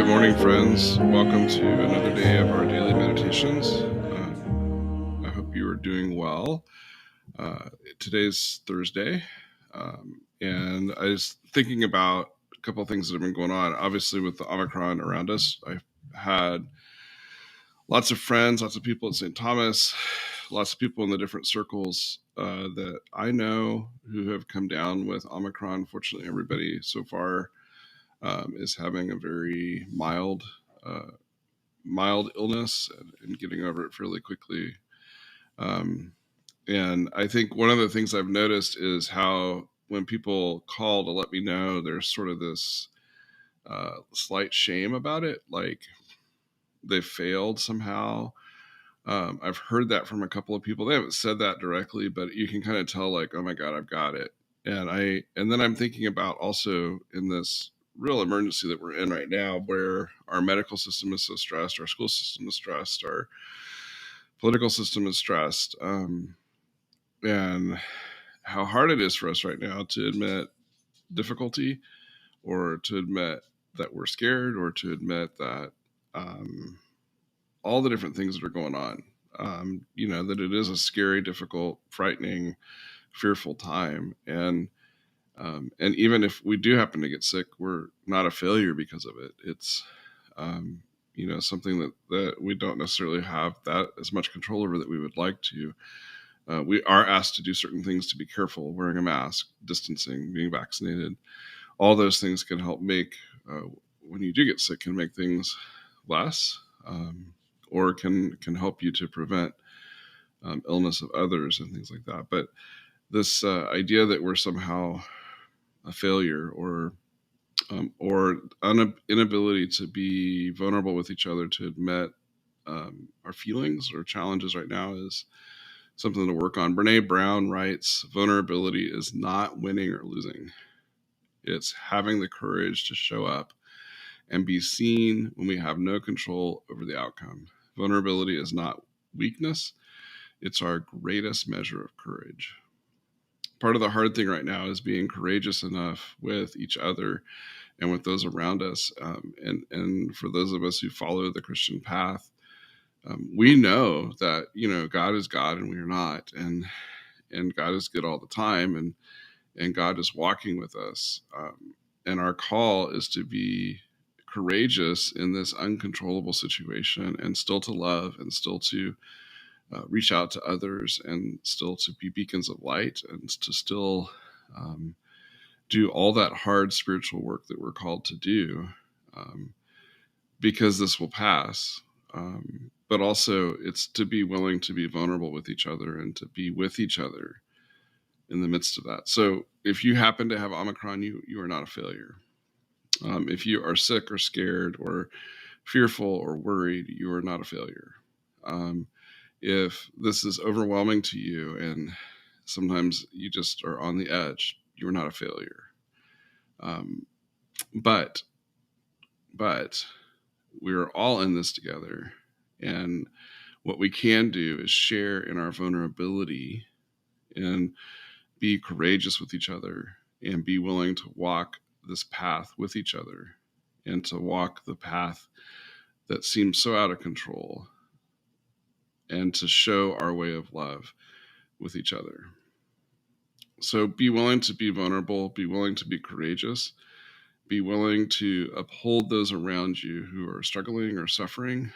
Good morning, friends. Welcome to another day of our daily meditations. I hope you are doing well. Today's Thursday, and I was thinking about a couple of things that have been going on. Obviously, with the Omicron around us, I've had lots of friends, lots of people at St. Thomas, lots of people in the different circles that I know who have come down with Omicron. Fortunately, everybody so far is having a very mild illness and getting over it fairly quickly. And I think one of the things I've noticed is how when people call to let me know, there's sort of this slight shame about it, like they failed somehow. I've heard that from a couple of people. They haven't said that directly, but you can kind of tell, like, oh my God, I've got it. And then I'm thinking about also in this real emergency that we're in right now, where our medical system is so stressed, our school system is stressed, our political system is stressed, and how hard it is for us right now to admit difficulty, or to admit that we're scared, or to admit that all the different things that are going on. That it is a scary, difficult, frightening, fearful time, and even if we do happen to get sick, we're not a failure because of it. It's something that we don't necessarily have that as much control over that we would like to. We are asked to do certain things, to be careful, wearing a mask, distancing, being vaccinated. All those things can help make, when you do get sick, can make things less, or can help you to prevent illness of others and things like that. But this idea that we're somehow a failure, or inability to be vulnerable with each other, to admit our feelings or challenges right now, is something to work on. Brene Brown writes, vulnerability is not winning or losing. It's having the courage to show up and be seen when we have no control over the outcome. Vulnerability is not weakness. It's our greatest measure of courage. Part of the hard thing right now is being courageous enough with each other and with those around us. And for those of us who follow the Christian path, we know that, God is God and we are not. And God is good all the time. And God is walking with us. And our call is to be courageous in this uncontrollable situation, and still to love, and still to reach out to others, and still to be beacons of light, and to still do all that hard spiritual work that we're called to do, because this will pass. But also, it's to be willing to be vulnerable with each other, and to be with each other in the midst of that. So if you happen to have Omicron, you are not a failure. If you are sick or scared or fearful or worried, you are not a failure. If this is overwhelming to you and sometimes you just are on the edge, you are not a failure. But we are all in this together. And what we can do is share in our vulnerability, and be courageous with each other, and be willing to walk this path with each other, and to walk the path that seems so out of control, and to show our way of love with each other. So be willing to be vulnerable, be willing to be courageous, be willing to uphold those around you who are struggling or suffering,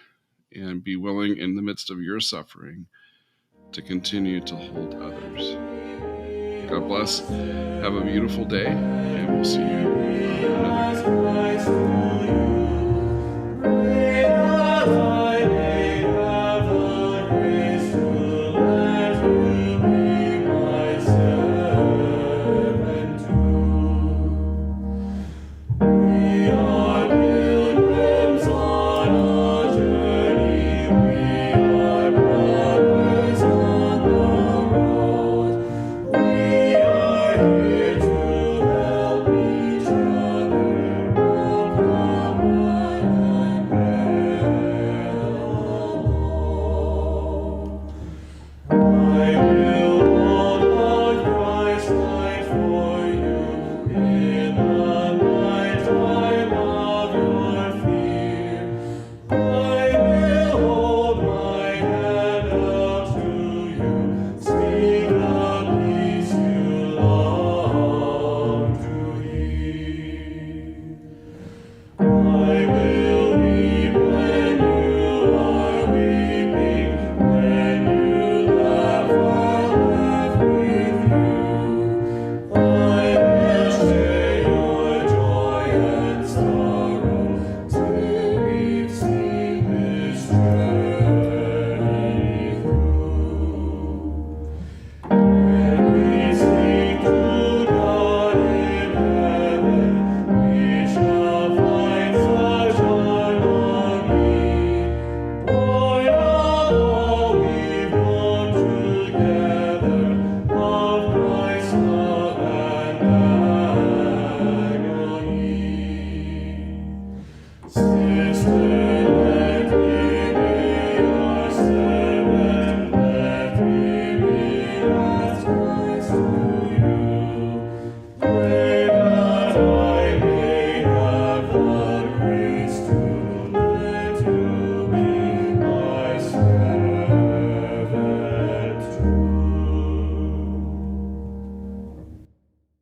and be willing in the midst of your suffering to continue to hold others. God bless. Have a beautiful day, and we'll see you another day.